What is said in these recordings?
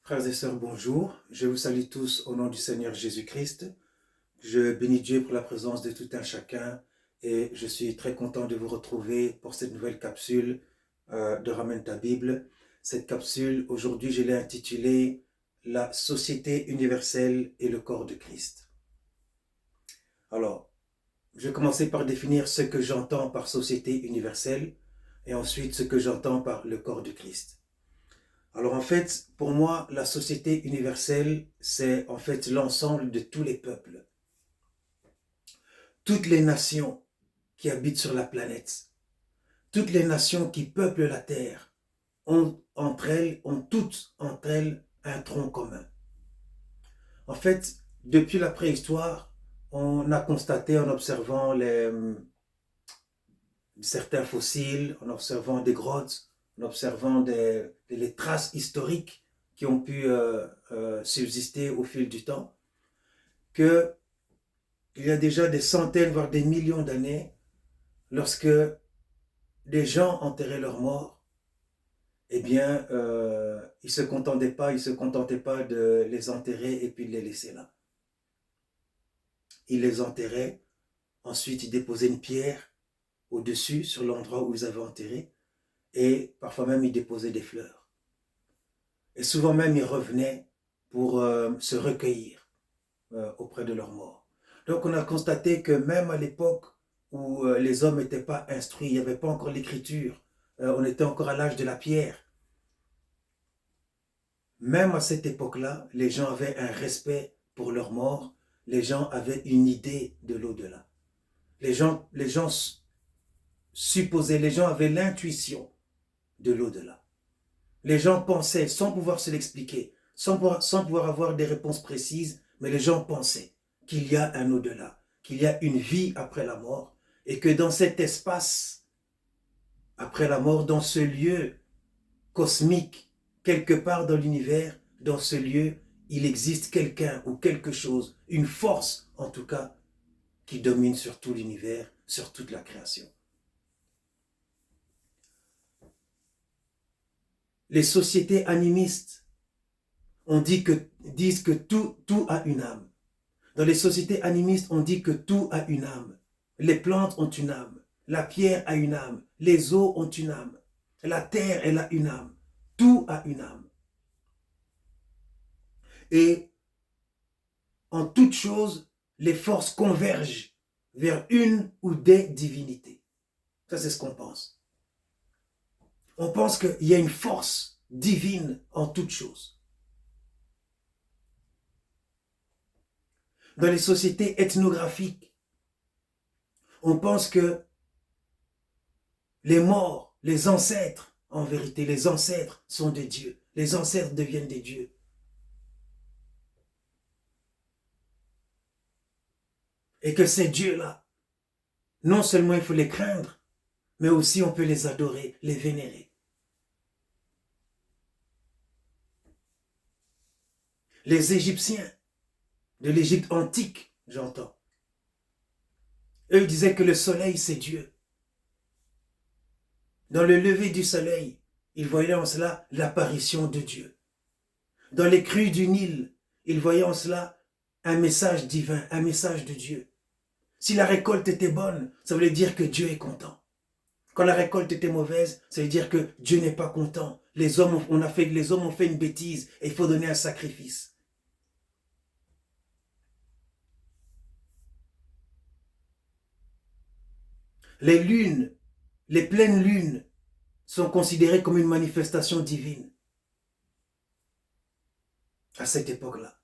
Frères et sœurs, bonjour. Je vous salue tous au nom du Seigneur Jésus-Christ. Je bénis Dieu pour la présence de tout un chacun et je suis très content de vous retrouver pour cette nouvelle capsule de Ramène ta Bible. Cette capsule, aujourd'hui, je l'ai intitulée La société universelle et le corps de Christ. Alors, je vais commencer par définir ce que j'entends par société universelle et ensuite ce que j'entends par le corps de Christ. Alors en fait, pour moi, la société universelle, c'est en fait l'ensemble de tous les peuples, toutes les nations qui habitent sur la planète, toutes les nations qui peuplent la terre, ont toutes entre elles un tronc commun. En fait, depuis la préhistoire, on a constaté en observant certains fossiles, en observant des grottes, en observant les traces historiques qui ont pu subsister au fil du temps, qu'il y a déjà des centaines, voire des millions d'années, lorsque des gens enterraient leurs morts, eh bien, ils ne se contentaient pas de les enterrer et puis de les laisser là. Ils les enterraient, ensuite ils déposaient une pierre au-dessus, sur l'endroit où ils avaient enterré, et parfois même ils déposaient des fleurs. Et souvent même ils revenaient pour se recueillir auprès de leurs morts. Donc on a constaté que même à l'époque où les hommes n'étaient pas instruits, il n'y avait pas encore l'écriture, on était encore à l'âge de la pierre. Même à cette époque-là, les gens avaient un respect pour leurs morts, les gens avaient une idée de l'au-delà. Les gens supposaient, les gens avaient l'intuition de l'au-delà. Les gens pensaient, sans pouvoir se l'expliquer, sans pouvoir avoir des réponses précises, mais les gens pensaient qu'il y a un au-delà, qu'il y a une vie après la mort, et que dans cet espace, après la mort, dans ce lieu cosmique, quelque part dans l'univers, dans ce lieu, il existe quelqu'un ou quelque chose, une force en tout cas, qui domine sur tout l'univers, sur toute la création. Les sociétés animistes disent que tout a une âme. Dans les sociétés animistes, on dit que tout a une âme. Les plantes ont une âme. La pierre a une âme. Les eaux ont une âme. La terre, elle a une âme. Tout a une âme. Et en toute chose, les forces convergent vers une ou des divinités. Ça, c'est ce qu'on pense. On pense qu'il y a une force divine en toute chose. Dans les sociétés ethnographiques, on pense que les morts, les ancêtres, en vérité, les ancêtres sont des dieux. Les ancêtres deviennent des dieux. Et que ces dieux-là, non seulement il faut les craindre, mais aussi on peut les adorer, les vénérer. Les Égyptiens, de l'Égypte antique, j'entends, eux disaient que le soleil, c'est Dieu. Dans le lever du soleil, ils voyaient en cela l'apparition de Dieu. Dans les crues du Nil, ils voyaient en cela un message divin, un message de Dieu. Si la récolte était bonne, ça voulait dire que Dieu est content. Quand la récolte était mauvaise, ça veut dire que Dieu n'est pas content. Les hommes ont fait une bêtise et il faut donner un sacrifice. Les lunes, les pleines lunes sont considérées comme une manifestation divine à cette époque-là.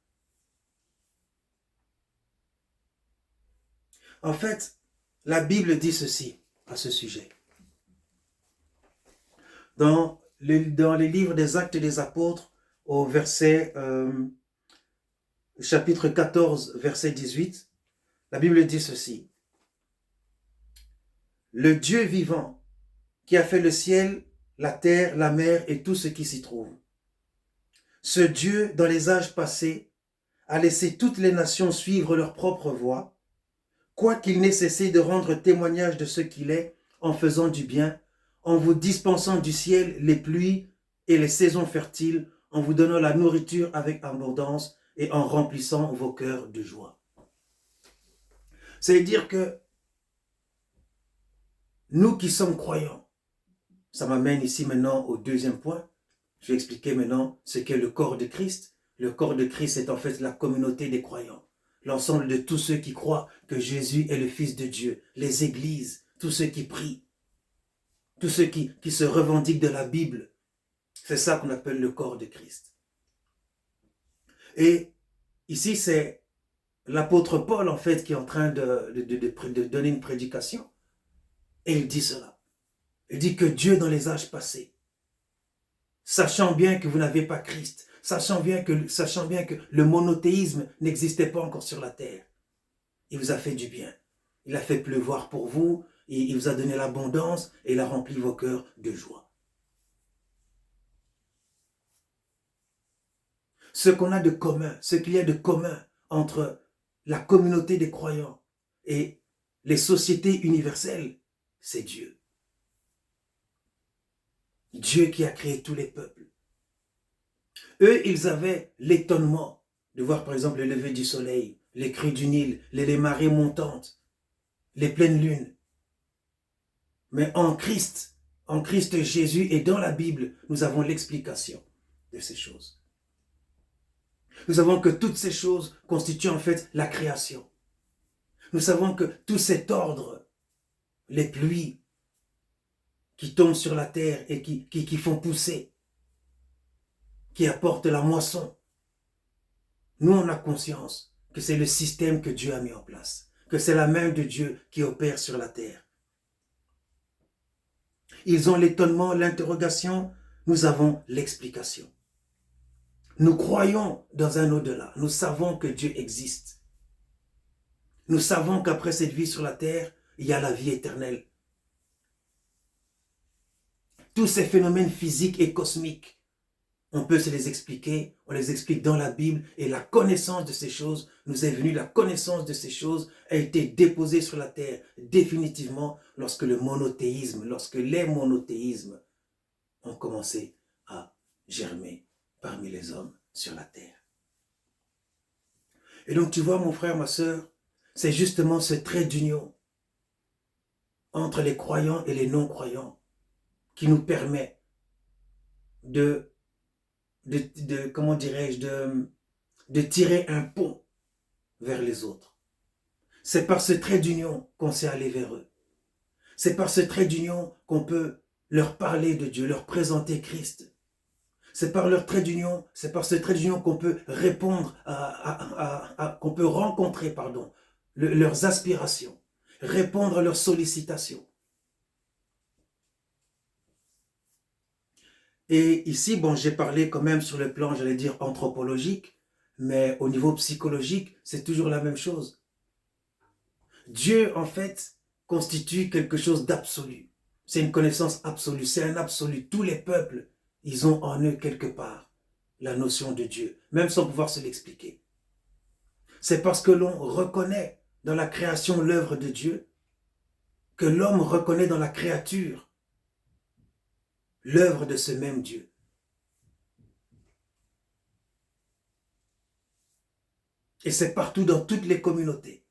En fait, la Bible dit ceci à ce sujet. Dans les livres des Actes des Apôtres, au chapitre 14, verset 18, la Bible dit ceci. Le Dieu vivant qui a fait le ciel, la terre, la mer et tout ce qui s'y trouve. Ce Dieu, dans les âges passés, a laissé toutes les nations suivre leur propre voie, quoiqu'il n'ait cessé de rendre témoignage de ce qu'il est en faisant du bien, en vous dispensant du ciel les pluies et les saisons fertiles, en vous donnant la nourriture avec abondance et en remplissant vos cœurs de joie. C'est-à-dire que nous qui sommes croyants, ça m'amène ici maintenant au deuxième point. Je vais expliquer maintenant ce qu'est le corps de Christ. Le corps de Christ est en fait la communauté des croyants. L'ensemble de tous ceux qui croient que Jésus est le Fils de Dieu. Les églises, tous ceux qui prient, tous ceux qui se revendiquent de la Bible. C'est ça qu'on appelle le corps de Christ. Et ici, c'est l'apôtre Paul, en fait, qui est en train de donner une prédication. Et il dit cela. Il dit que Dieu, dans les âges passés, sachant bien que vous n'avez pas Christ, sachant bien que le monothéisme n'existait pas encore sur la terre, il vous a fait du bien. Il a fait pleuvoir pour vous, et il vous a donné l'abondance, et il a rempli vos cœurs de joie. Ce qu'on a de commun, ce qu'il y a de commun entre la communauté des croyants et les sociétés universelles, c'est Dieu. Dieu qui a créé tous les peuples. Eux, ils avaient l'étonnement de voir par exemple le lever du soleil, les crues du Nil, les marées montantes, les pleines lunes. Mais en Christ Jésus et dans la Bible, nous avons l'explication de ces choses. Nous savons que toutes ces choses constituent en fait la création. Nous savons que tout cet ordre, les pluies qui tombent sur la terre et qui font pousser, qui apportent la moisson, nous on a conscience que c'est le système que Dieu a mis en place, que c'est la main de Dieu qui opère sur la terre. Ils ont l'étonnement, l'interrogation, nous avons l'explication. Nous croyons dans un au-delà. Nous savons que Dieu existe. Nous savons qu'après cette vie sur la terre, il y a la vie éternelle. Tous ces phénomènes physiques et cosmiques, on peut se les expliquer, on les explique dans la Bible et la connaissance de ces choses nous est venue, la connaissance de ces choses a été déposée sur la terre définitivement lorsque les monothéismes ont commencé à germer parmi les hommes sur la terre. Et donc tu vois mon frère, ma sœur, c'est justement ce trait d'union entre les croyants et les non-croyants qui nous permet comment dirais-je, de tirer un pont vers les autres. C'est par ce trait d'union qu'on s'est allé vers eux. C'est par ce trait d'union qu'on peut leur parler de Dieu, leur présenter Christ. C'est par leur trait d'union, c'est par ce trait d'union qu'on peut répondre qu'on peut rencontrer, leurs aspirations, répondre à leurs sollicitations. Et ici, j'ai parlé quand même sur le plan, j'allais dire, anthropologique, mais au niveau psychologique, c'est toujours la même chose. Dieu, en fait, constitue quelque chose d'absolu. C'est une connaissance absolue, c'est un absolu. Tous les peuples, ils ont en eux quelque part la notion de Dieu, même sans pouvoir se l'expliquer. C'est parce que l'on reconnaît dans la création l'œuvre de Dieu, que l'homme reconnaît dans la créature l'œuvre de ce même Dieu. Et c'est partout dans toutes les communautés.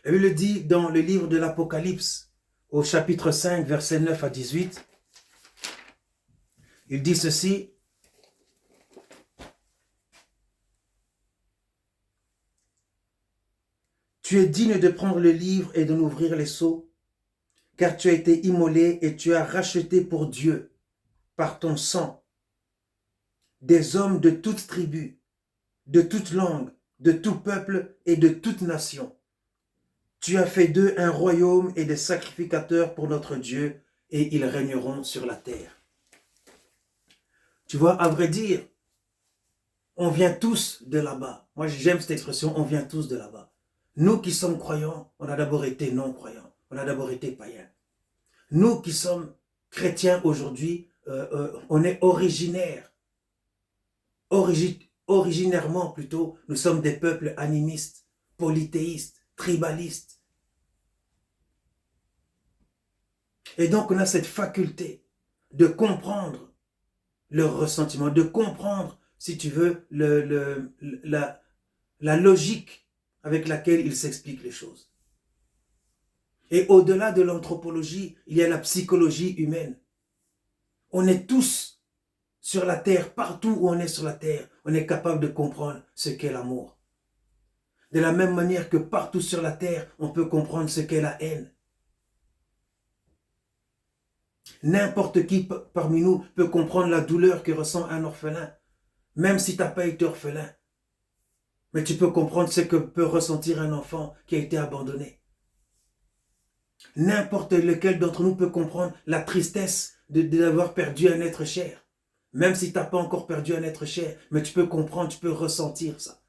Et il le dit dans le livre de l'Apocalypse, au chapitre 5, versets 9 à 18. Il dit ceci: Tu es digne de prendre le livre et d'en ouvrir les sceaux, car tu as été immolé et tu as racheté pour Dieu, par ton sang, des hommes de toute tribu, de toute langue, de tout peuple et de toute nation. Tu as fait d'eux un royaume et des sacrificateurs pour notre Dieu, et ils régneront sur la terre. Tu vois, à vrai dire, on vient tous de là-bas. Moi, j'aime cette expression, on vient tous de là-bas. Nous qui sommes croyants, on a d'abord été non-croyants. On a d'abord été païens. Nous qui sommes chrétiens aujourd'hui, on est originairement plutôt, nous sommes des peuples animistes, polythéistes, tribalistes. Et donc on a cette faculté de comprendre leur ressentiment, de comprendre, si tu veux, la logique avec laquelle ils s'expliquent les choses. Et au-delà de l'anthropologie, il y a la psychologie humaine. On est tous sur la terre, partout où on est sur la terre, on est capable de comprendre ce qu'est l'amour. De la même manière que partout sur la terre, on peut comprendre ce qu'est la haine. N'importe qui parmi nous peut comprendre la douleur que ressent un orphelin, même si tu n'as pas été orphelin. Mais tu peux comprendre ce que peut ressentir un enfant qui a été abandonné. N'importe lequel d'entre nous peut comprendre la tristesse d'avoir perdu un être cher. Même si tu n'as pas encore perdu un être cher, mais tu peux comprendre, tu peux ressentir ça.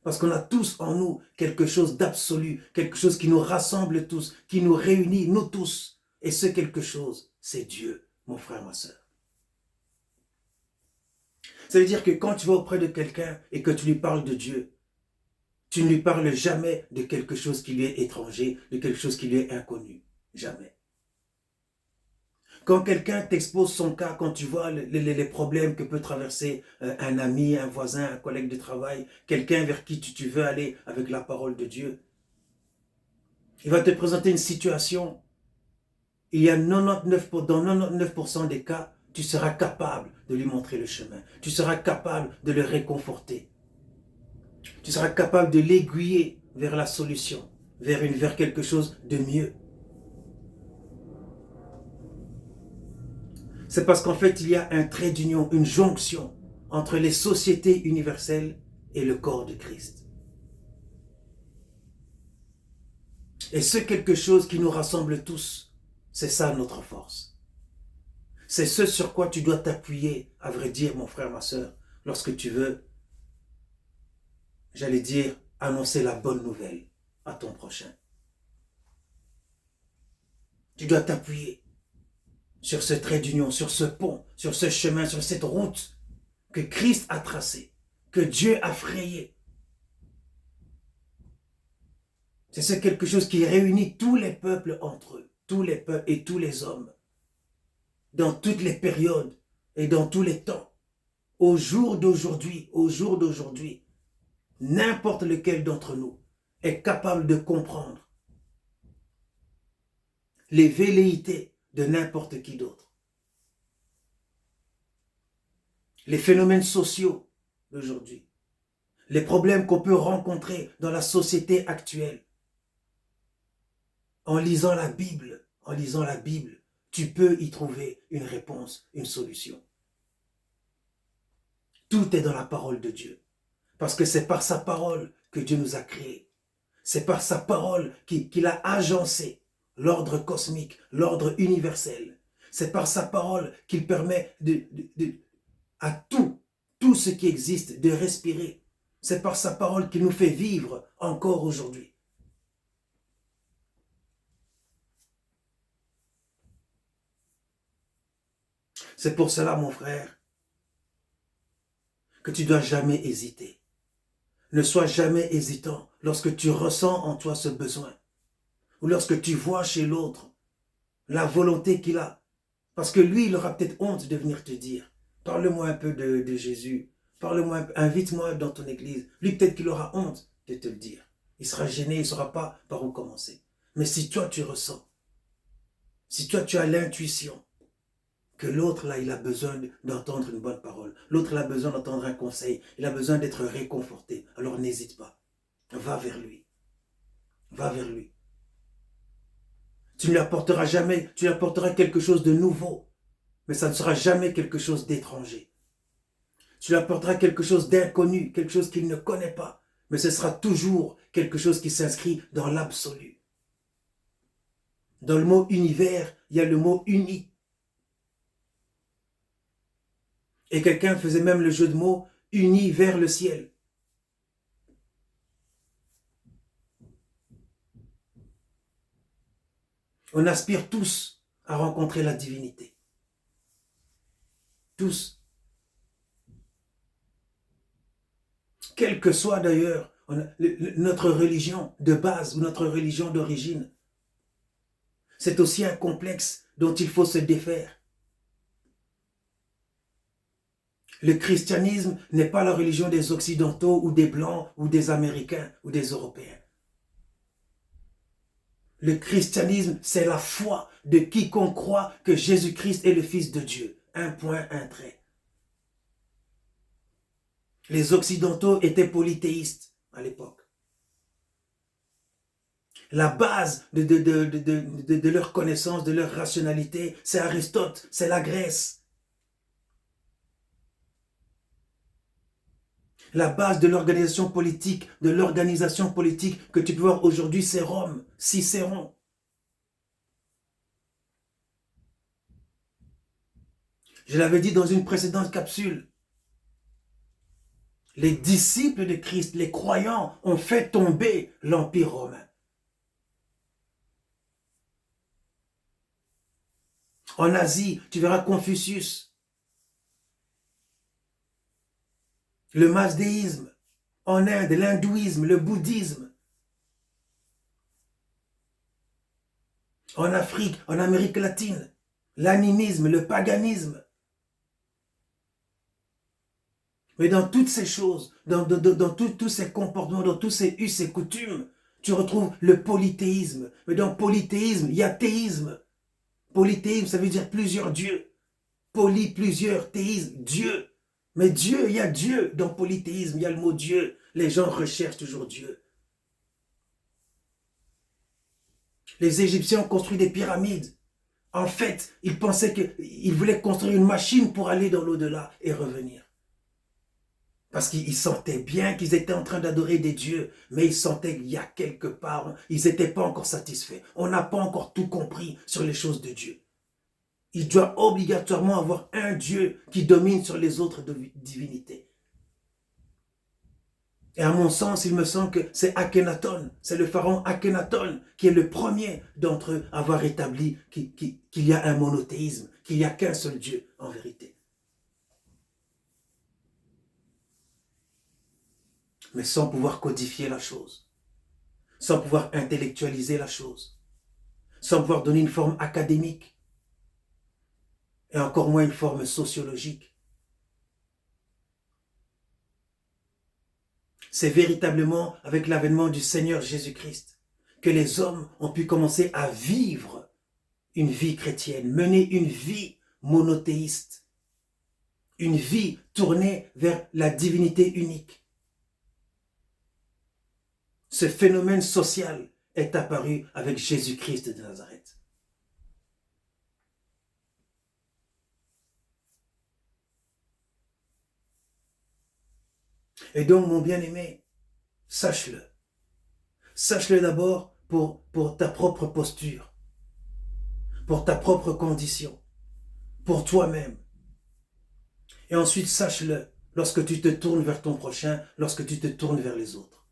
Parce qu'on a tous en nous quelque chose d'absolu, quelque chose qui nous rassemble tous, qui nous réunit, nous tous. Et ce quelque chose, c'est Dieu, mon frère, ma soeur. Ça veut dire que quand tu vas auprès de quelqu'un et que tu lui parles de Dieu, tu ne lui parles jamais de quelque chose qui lui est étranger, de quelque chose qui lui est inconnu. Jamais. Quand quelqu'un t'expose son cas, quand tu vois les problèmes que peut traverser un ami, un voisin, un collègue de travail, quelqu'un vers qui tu veux aller avec la parole de Dieu, il va te présenter une situation. Il y a dans 99% des cas, tu seras capable de lui montrer le chemin. Tu seras capable de le réconforter. Tu seras capable de l'aiguiller vers la solution, vers quelque chose de mieux. C'est parce qu'en fait, il y a un trait d'union, une jonction entre les sociétés universelles et le corps de Christ. Et ce quelque chose qui nous rassemble tous, c'est ça notre force. C'est ce sur quoi tu dois t'appuyer, à vrai dire, mon frère, ma soeur, lorsque tu veux, j'allais dire, annoncer la bonne nouvelle à ton prochain. Tu dois t'appuyer sur ce trait d'union, sur ce pont, sur ce chemin, sur cette route que Christ a tracée, que Dieu a frayée. C'est ce quelque chose qui réunit tous les peuples entre eux, tous les peuples et tous les hommes, dans toutes les périodes et dans tous les temps. Au jour d'aujourd'hui, n'importe lequel d'entre nous est capable de comprendre les velléités de n'importe qui d'autre. Les phénomènes sociaux d'aujourd'hui, les problèmes qu'on peut rencontrer dans la société actuelle. En lisant la Bible, tu peux y trouver une réponse, une solution. Tout est dans la parole de Dieu. Parce que c'est par sa parole que Dieu nous a créés. C'est par sa parole qu'il a agencé l'ordre cosmique, l'ordre universel. C'est par sa parole qu'il permet à tout ce qui existe de respirer. C'est par sa parole qu'il nous fait vivre encore aujourd'hui. C'est pour cela, mon frère, que tu ne dois jamais hésiter. Ne sois jamais hésitant lorsque tu ressens en toi ce besoin. Ou lorsque tu vois chez l'autre la volonté qu'il a. Parce que lui, il aura peut-être honte de venir te dire, parle-moi un peu de Jésus. Parle-moi, invite-moi dans ton église. Lui, peut-être qu'il aura honte de te le dire. Il sera gêné, il ne saura pas par où commencer. Mais si toi, tu ressens, si toi, tu as l'intuition, que l'autre, là, il a besoin d'entendre une bonne parole. L'autre, il a besoin d'entendre un conseil. Il a besoin d'être réconforté. Alors n'hésite pas. Va vers lui. Va vers lui. Tu ne lui apporteras jamais, tu lui apporteras quelque chose de nouveau. Mais ça ne sera jamais quelque chose d'étranger. Tu lui apporteras quelque chose d'inconnu, quelque chose qu'il ne connaît pas. Mais ce sera toujours quelque chose qui s'inscrit dans l'absolu. Dans le mot univers, il y a le mot uni. Et quelqu'un faisait même le jeu de mots uni vers le ciel. On aspire tous à rencontrer la divinité. Tous. Quelle que soit d'ailleurs notre religion de base ou notre religion d'origine. C'est aussi un complexe dont il faut se défaire. Le christianisme n'est pas la religion des Occidentaux ou des Blancs ou des Américains ou des Européens. Le christianisme, c'est la foi de quiconque croit que Jésus-Christ est le Fils de Dieu. Un point, un trait. Les Occidentaux étaient polythéistes à l'époque. La base de leur connaissance, de leur rationalité, c'est Aristote, c'est la Grèce. La base de l'organisation politique, que tu peux voir aujourd'hui, c'est Rome, Cicéron. Je l'avais dit dans une précédente capsule. Les disciples de Christ, les croyants, ont fait tomber l'Empire romain. En Asie, tu verras Confucius, le mazdéisme. En Inde, l'hindouisme, le bouddhisme. En Afrique, en Amérique latine, l'animisme, le paganisme. Mais dans toutes ces choses, dans tous ces comportements, dans tous ces us et coutumes, tu retrouves le polythéisme. Mais dans polythéisme, il y a théisme. Polythéisme, ça veut dire plusieurs dieux. Poly, plusieurs, théisme, Dieu. Mais Dieu, il y a Dieu dans polythéisme, il y a le mot Dieu. Les gens recherchent toujours Dieu. Les Égyptiens ont construit des pyramides. En fait, ils pensaient qu'ils voulaient construire une machine pour aller dans l'au-delà et revenir. Parce qu'ils sentaient bien qu'ils étaient en train d'adorer des dieux, mais ils sentaient qu'il y a quelque part, ils n'étaient pas encore satisfaits. On n'a pas encore tout compris sur les choses de Dieu. Il doit obligatoirement avoir un Dieu qui domine sur les autres divinités. Et à mon sens, il me semble que c'est Akhenaton, c'est le pharaon Akhenaton qui est le premier d'entre eux à avoir établi qu'il y a un monothéisme, qu'il n'y a qu'un seul Dieu en vérité. Mais sans pouvoir codifier la chose, sans pouvoir intellectualiser la chose, sans pouvoir donner une forme académique, et encore moins une forme sociologique. C'est véritablement avec l'avènement du Seigneur Jésus-Christ que les hommes ont pu commencer à vivre une vie chrétienne, mener une vie monothéiste, une vie tournée vers la divinité unique. Ce phénomène social est apparu avec Jésus-Christ de Nazareth. Et donc, mon bien-aimé, sache-le. Sache-le d'abord pour ta propre posture, pour ta propre condition, pour toi-même. Et ensuite, sache-le lorsque tu te tournes vers ton prochain, lorsque tu te tournes vers les autres.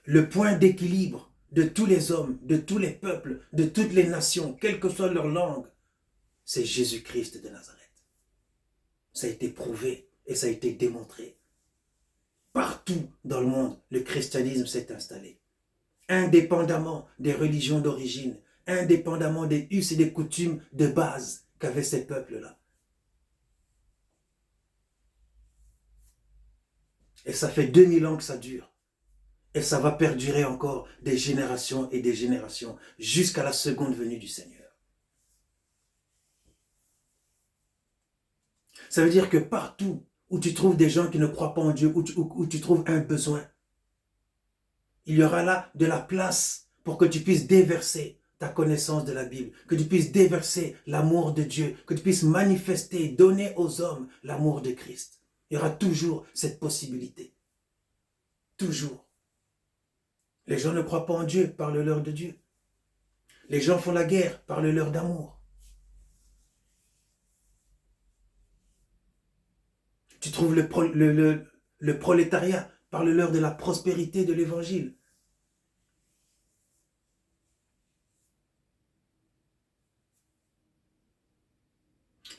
Le point d'équilibre de tous les hommes, de tous les peuples, de toutes les nations, quelle que soit leur langue, c'est Jésus-Christ de Nazareth. Ça a été prouvé et ça a été démontré. Partout dans le monde, le christianisme s'est installé. Indépendamment des religions d'origine, indépendamment des us et des coutumes de base qu'avaient ces peuples-là. Et ça fait 2000 ans que ça dure. Et ça va perdurer encore des générations et des générations jusqu'à la seconde venue du Seigneur. Ça veut dire que partout où tu trouves des gens qui ne croient pas en Dieu, où tu trouves un besoin, il y aura là de la place pour que tu puisses déverser ta connaissance de la Bible, que tu puisses déverser l'amour de Dieu, que tu puisses manifester, donner aux hommes l'amour de Christ. Il y aura toujours cette possibilité. Toujours. Les gens ne croient pas en Dieu, parle-leur de Dieu. Les gens font la guerre, parle-leur d'amour. Tu trouves le prolétariat, parle-leur de la prospérité de l'évangile.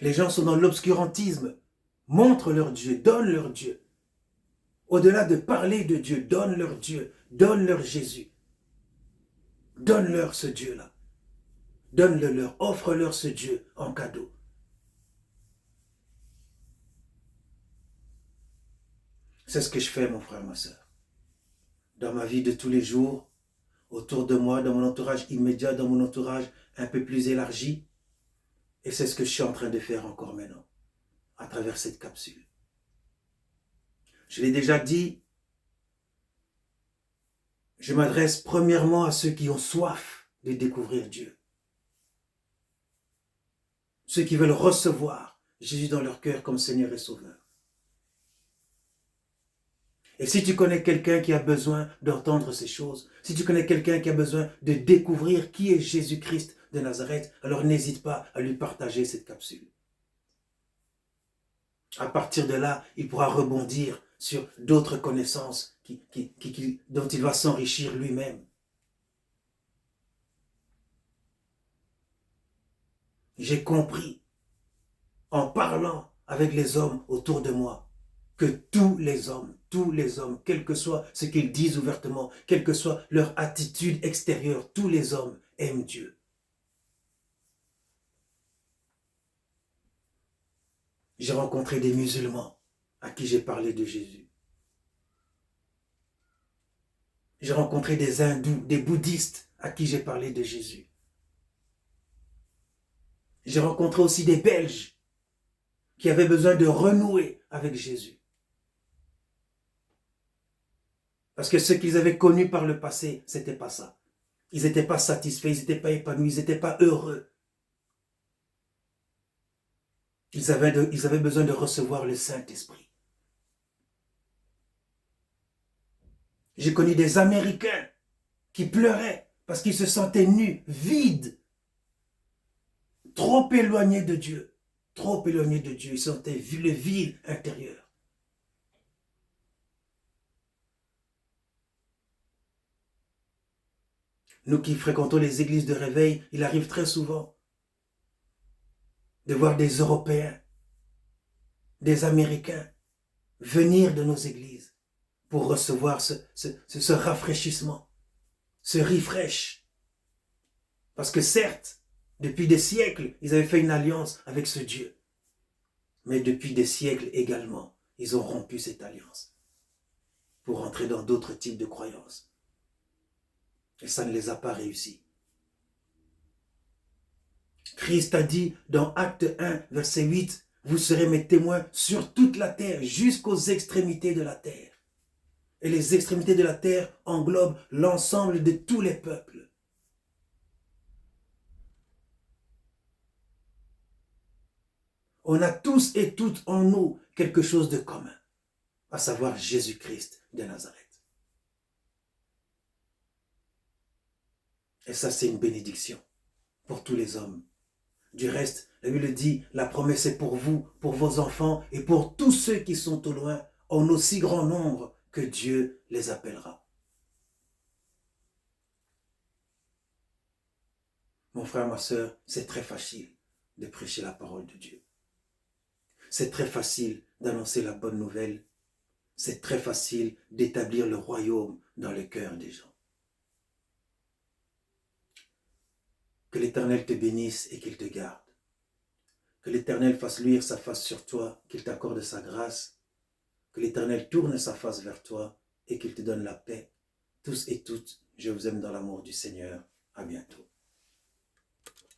Les gens sont dans l'obscurantisme, montre leur Dieu, donne leur Dieu. Au-delà de parler de Dieu, donne leur Dieu, donne leur Jésus. Donne-leur ce Dieu-là. Donne-le-leur, offre-leur ce Dieu en cadeau. C'est ce que je fais, mon frère, ma soeur. Dans ma vie de tous les jours, autour de moi, dans mon entourage immédiat, dans mon entourage un peu plus élargi. Et c'est ce que je suis en train de faire encore maintenant, à travers cette capsule. Je l'ai déjà dit, je m'adresse premièrement à ceux qui ont soif de découvrir Dieu. Ceux qui veulent recevoir Jésus dans leur cœur comme Seigneur et Sauveur. Et si tu connais quelqu'un qui a besoin d'entendre ces choses, si tu connais quelqu'un qui a besoin de découvrir qui est Jésus-Christ de Nazareth, alors n'hésite pas à lui partager cette capsule. À partir de là, il pourra rebondir sur d'autres connaissances dont il va s'enrichir lui-même. J'ai compris, en parlant avec les hommes autour de moi, que tous les hommes, quel que soit ce qu'ils disent ouvertement, quelle que soit leur attitude extérieure, tous les hommes aiment Dieu. J'ai rencontré des musulmans à qui j'ai parlé de Jésus. J'ai rencontré des hindous, des bouddhistes à qui j'ai parlé de Jésus. J'ai rencontré aussi des Belges qui avaient besoin de renouer avec Jésus. Parce que ce qu'ils avaient connu par le passé, ce n'était pas ça. Ils n'étaient pas satisfaits, ils n'étaient pas épanouis, ils n'étaient pas heureux. Ils avaient besoin de recevoir le Saint-Esprit. J'ai connu des Américains qui pleuraient parce qu'ils se sentaient nus, vides, trop éloignés de Dieu. Trop éloignés de Dieu, ils sentaient le vide intérieur. Nous qui fréquentons les églises de réveil, il arrive très souvent de voir des Européens, des Américains venir de nos églises pour recevoir ce rafraîchissement, ce refresh. Parce que certes, depuis des siècles, ils avaient fait une alliance avec ce Dieu. Mais depuis des siècles également, ils ont rompu cette alliance pour entrer dans d'autres types de croyances. Et ça ne les a pas réussi. Christ a dit dans Acte 1, verset 8, « Vous serez mes témoins sur toute la terre, jusqu'aux extrémités de la terre. » Et les extrémités de la terre englobent l'ensemble de tous les peuples. On a tous et toutes en nous quelque chose de commun, à savoir Jésus-Christ de Nazareth. Et ça, c'est une bénédiction pour tous les hommes. Du reste, la Bible dit, la promesse est pour vous, pour vos enfants et pour tous ceux qui sont au loin, en aussi grand nombre que Dieu les appellera. Mon frère, ma soeur, c'est très facile de prêcher la parole de Dieu. C'est très facile d'annoncer la bonne nouvelle. C'est très facile d'établir le royaume dans le cœur des gens. Que l'Éternel te bénisse et qu'il te garde. Que l'Éternel fasse luire sa face sur toi, qu'il t'accorde sa grâce. Que l'Éternel tourne sa face vers toi et qu'il te donne la paix. Tous et toutes, je vous aime dans l'amour du Seigneur. À bientôt.